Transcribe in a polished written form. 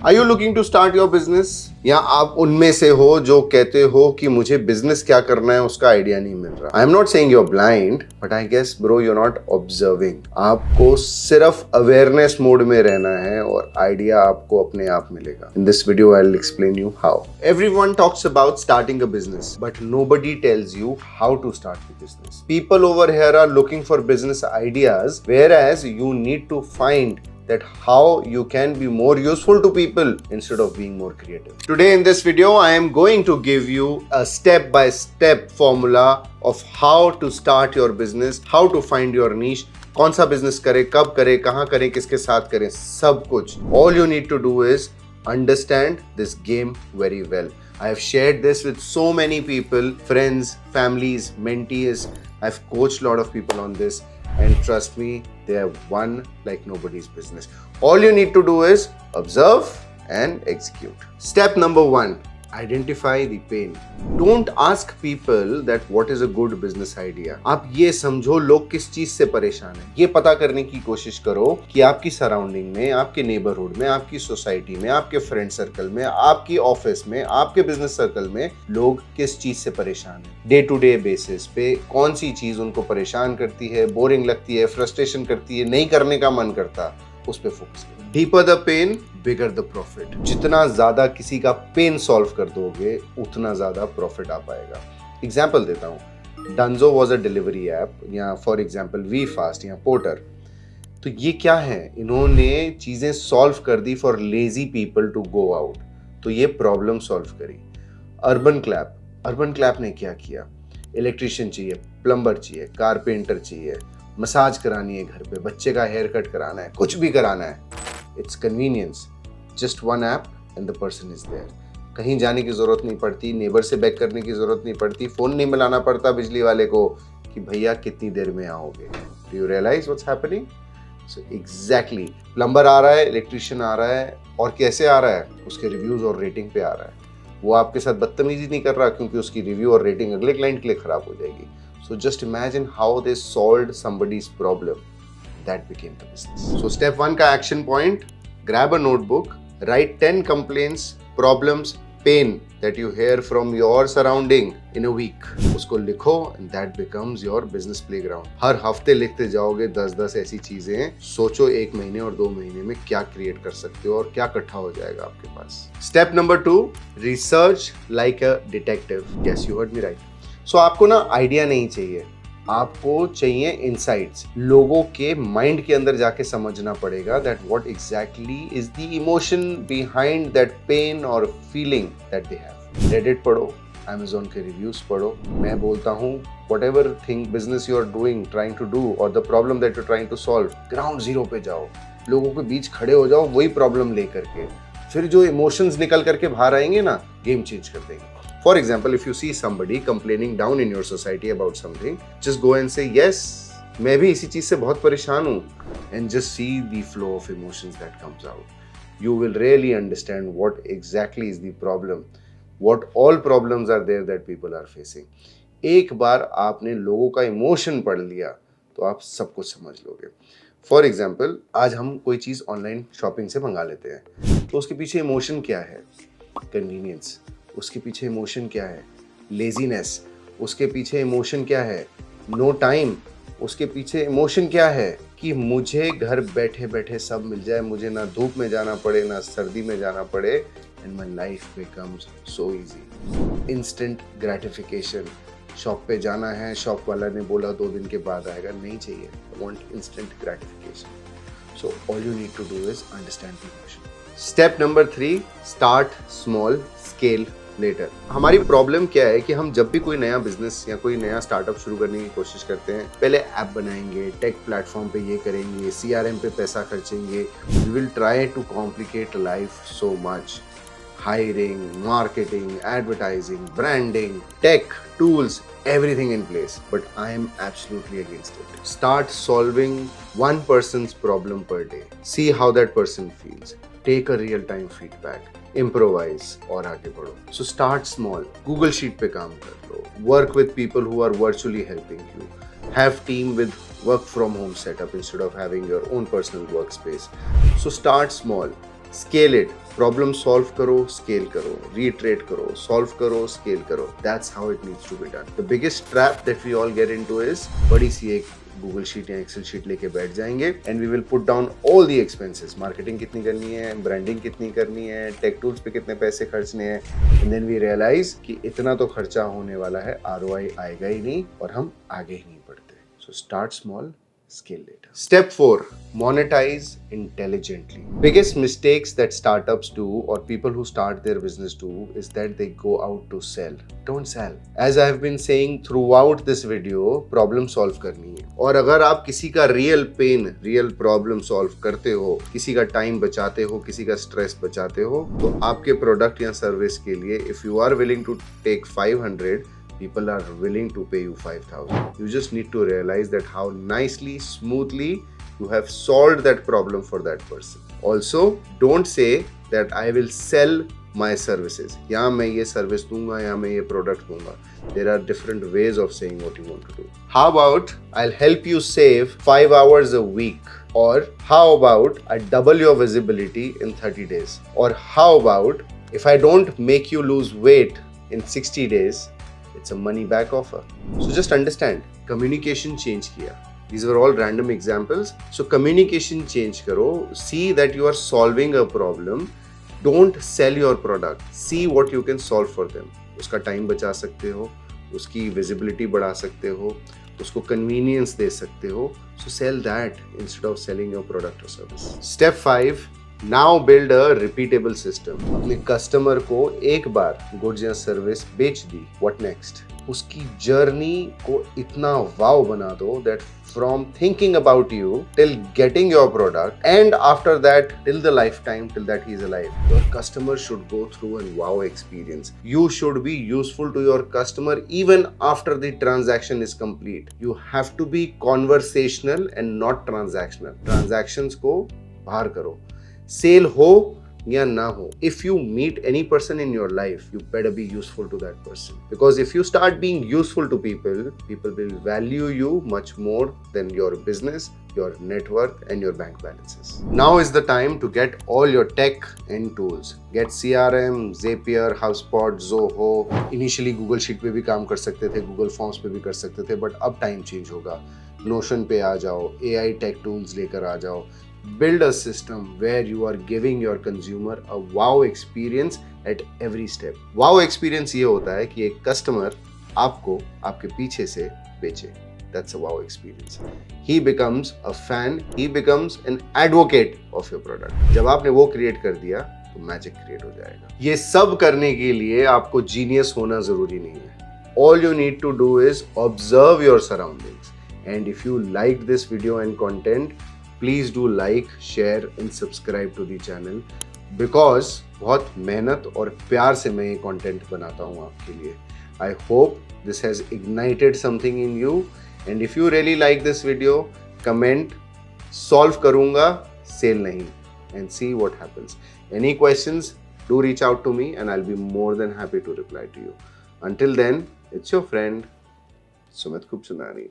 Are you looking to start your business? या आप उनमें से हो जो कहते हो कि मुझे बिजनेस क्या करना है उसका आइडिया नहीं मिल रहा। I am not saying you are blind, but I guess bro you are not observing. आपको सिर्फ अवेयरनेस मोड में रहना है और आइडिया आपको अपने आप मिलेगा। In this video I will explain you how. Everyone talks about starting a business, but nobody tells you how to start the business. People over here are looking for business ideas, whereas you need to find that how you can be more useful to people instead of being more creative. Today in this video, I am going to give you a step-by-step formula of how to start your business, how to find your niche, कौन सा business करें, कब करें, कहाँ करें, किसके साथ करें, सब कुछ. All you need to do is understand this game very well. I have shared this with so many people, friends, families, mentees. I've coached a lot of people on this. And trust me, they have won like nobody's business. All you need to do is observe and execute. Step number 1, identify the pain. Don't ask people that what is a good business idea. आप ये समझो लोग किस चीज से परेशान हैं। ये पता करने की कोशिश करो कि आपकी सराउंडिंग में, आपके नेबरहुड में, आपकी सोसाइटी में, आपके फ्रेंड सर्कल में, आपकी ऑफिस में, आपके बिजनेस सर्कल में लोग किस चीज से परेशान हैं। डे टू डे बेसिस पे कौन सी चीज उनको परेशान करती है, बोरिंग लगती है, फ्रस्ट्रेशन करती है, नहीं करने का मन करता, उस पे फोकस करो। Deeper the pain, bigger the profit. जितना ज्यादा किसी का पेन सॉल्व कर दोगे उतना ज्यादा प्रॉफिट आ पाएगा। एग्जाम्पल देता हूँ, Dunzo was a delivery app, या फॉर एग्जाम्पल वी फास्ट या पोर्टर। तो ये क्या है, इन्होंने चीजें सॉल्व कर दी for lazy people to go out, तो ये प्रॉब्लम सॉल्व करी। अर्बन क्लैप ने क्या किया, इलेक्ट्रिशियन चाहिए, प्लम्बर चाहिए, कारपेंटर चाहिए, मसाज करानी है घर पे, बच्चे का हेयर कट कराना है, कुछ भी कराना है, it's convenience, just one app and the person is there. कहीं जाने की जरूरत नहीं पड़ती, नेबर से बैक करने की जरूरत नहीं पड़ती, फोन नहीं मिलाना पड़ता बिजली वाले को कि भैया कितनी देर में आओगे। Do you realise what's happening? So exactly, plumber आ रहा है, इलेक्ट्रिशियन आ रहा है, और कैसे आ रहा है, उसके रिव्यूज और रेटिंग पे आ रहा है। वो आपके साथ बदतमीजी नहीं कर रहा क्योंकि उसकी रिव्यू और रेटिंग अगले क्लाइंट के लिए खराब हो जाएगी। So just imagine how they solved somebody's problem. That became the business. So step 1 का action point, grab a notebook, write 10 complaints, problems, pain that you hear from your surrounding in a week. उसको लिखो and that becomes your business playground. हर हफ्ते लिखते जाओगे 10-10 ऐसी चीजें, सोचो 1 महीने और 2 महीने में क्या क्रिएट कर सकते हो और क्या इकट्ठा हो जाएगा आपके पास। Step number 2, research like a detective. Yes, you heard me right. सो आपको ना आइडिया नहीं चाहिए, आपको चाहिए इनसाइट्स। लोगों के माइंड के अंदर जाके समझना पड़ेगा that what exactly is the emotion behind that pain और feeling that they have. Reddit पढ़ो, Amazon के रिव्यूज पढ़ो। मैं बोलता हूँ whatever thing business you are doing, trying to do, or the problem that you're trying to solve, ground zero पे जाओ, लोगों के बीच खड़े हो जाओ वही प्रॉब्लम लेकर के, फिर जो इमोशंस निकल करके बाहर आएंगे ना, गेम चेंज कर देंगे। For example, if you see somebody complaining down in your society about something, just go and say, yes, मैं भी इसी चीज से बहुत परेशान हूँ, and just see the flow of emotions that comes out. You will really understand what exactly is the problem, what all problems are there that people are facing. एक बार आपने लोगों का इमोशन पढ़ लिया तो आप सब कुछ समझ लोगे। फॉर एग्जाम्पल, आज हम कोई चीज़ ऑनलाइन शॉपिंग से मंगा लेते हैं, तो उसके पीछे इमोशन क्या है? कन्वीनियंस। उसके पीछे इमोशन क्या है? लेजीनेस। उसके पीछे इमोशन क्या है? No time. उसके पीछे इमोशन क्या है कि मुझे घर बैठे बैठे सब मिल जाए, मुझे ना धूप में जाना पड़े ना सर्दी में जाना पड़े, and my life becomes so easy. Instant gratification. Shop पे जाना है, शॉप वाला ने बोला 2 दिन के बाद आएगा, नहीं चाहिए। I want instant gratification. So all you need to do is understand the emotion. Step number 3, start small, scale later. हमारी प्रॉब्लम क्या है कि हम जब भी कोई नया बिजनेस या कोई नया स्टार्टअप शुरू करने की कोशिश करते हैं, पहले ऐप बनाएंगे, टेक प्लेटफॉर्म पे ये करेंगे, CRM पे पैसा खर्चेंगे, we will try to complicate life so much. Hiring, marketing, advertising, branding, tech, tools, everything in place. But I am absolutely against it. Start solving one person's problem per day. See how that person feels. Take a real-time feedback. Improvise और आगे बढ़ो. So start small. Google Sheet पे काम कर लो. Work with people who are virtually helping you. Have team with work from home setup instead of having your own personal workspace. So start small. Scale it. Problem solve करो, scale करो, reiterate करो, solve करो, scale करो. That's how it needs to be done. The biggest trap that we all get into is बड़ी सी एक Google sheet या Excel sheet लेके बैठ जाएंगे and we will put down all the expenses. Marketing कितनी करनी है, ब्रांडिंग कितनी करनी है, टेक टूल्स पे कितने पैसे खर्चने हैं, एंड देन वी रियलाइज कि इतना तो खर्चा होने वाला है, ROI आएगा ही नहीं और हम आगे ही नहीं बढ़ते. So start small, scale later. Step 4, monetize intelligently. Biggest mistakes that startups do or people who start their business do is that they go out to sell. Don't sell. As I have been saying throughout this video, problem solve करनी है. और अगर आप किसी का real pain, real problem solve करते हो, किसी का time बचाते हो, किसी का stress बचाते हो, तो आपके product या service के लिए if you are willing to take 500, people are willing to pay you 5,000. You just need to realize that how nicely, smoothly you have solved that problem for that person. Also, don't say that I will sell my services. या मैं ये service दूंगा या मैं ये product दूंगा. There are different ways of saying what you want to do. How about I'll help you save 5 hours a week? Or how about I double your visibility in 30 days? Or how about if I don't make you lose weight in 60 days, it's a money back offer. So just understand, communication change kiya. These were all random examples. So communication change karo. See that you are solving a problem. Don't sell your product. See what you can solve for them. Uska time बचा सकते हो, उसकी visibility बढ़ा सकते हो, उसको convenience दे सकते हो. So sell that instead of selling your product or service. Step 5. Now build a repeatable system. अपने कस्टमर को एक बार गुड्स या सर्विस बेच दी, what next? उसकी जर्नी को इतना वाव बना दो that from thinking about you till getting your product and after that till the lifetime till that he is alive, your customer should go through a wow experience. You should be useful to your customer even after the transaction is complete. You have to be conversational and not transactional. Transactions को बाहर करो. Sale हो या ना हो, if you meet any person in your life, you better be useful to that person. Because if you start being useful to people, people will value you much more than your business, your net worth and your bank balances. Now is the time to get all your tech and tools. Get CRM, Zapier, HubSpot, Zoho. Initially Google Sheet पे भी काम कर सकते थे, Google Forms पे भी कर सकते थे, but अब time change होगा. Notion पे आ जाओ, AI tech tools लेकर आ जाओ. Build a system where you are giving your consumer a wow experience at every step. Wow experience ये होता है कि एक कस्टमर आपको आपके पीछे से बेचे. That's a wow experience. He becomes a fan. He becomes an advocate of your product. जब आपने वो क्रिएट कर दिया तो मैजिक क्रिएट हो जाएगा. ये सब करने के लिए आपको जीनियस होना जरूरी नहीं है. All you need to do is observe your surroundings. And if you liked this video and content, please do like, share and subscribe to the channel because बहुत मेहनत और प्यार से मैं ये content बनाता हूँ आपके लिए. I hope this has ignited something in you and if you really like this video, comment, solve करूँगा, sale नहीं, and see what happens. Any questions, do reach out to me and I'll be more than happy to reply to you. Until then, it's your friend Sumit Khubchandani.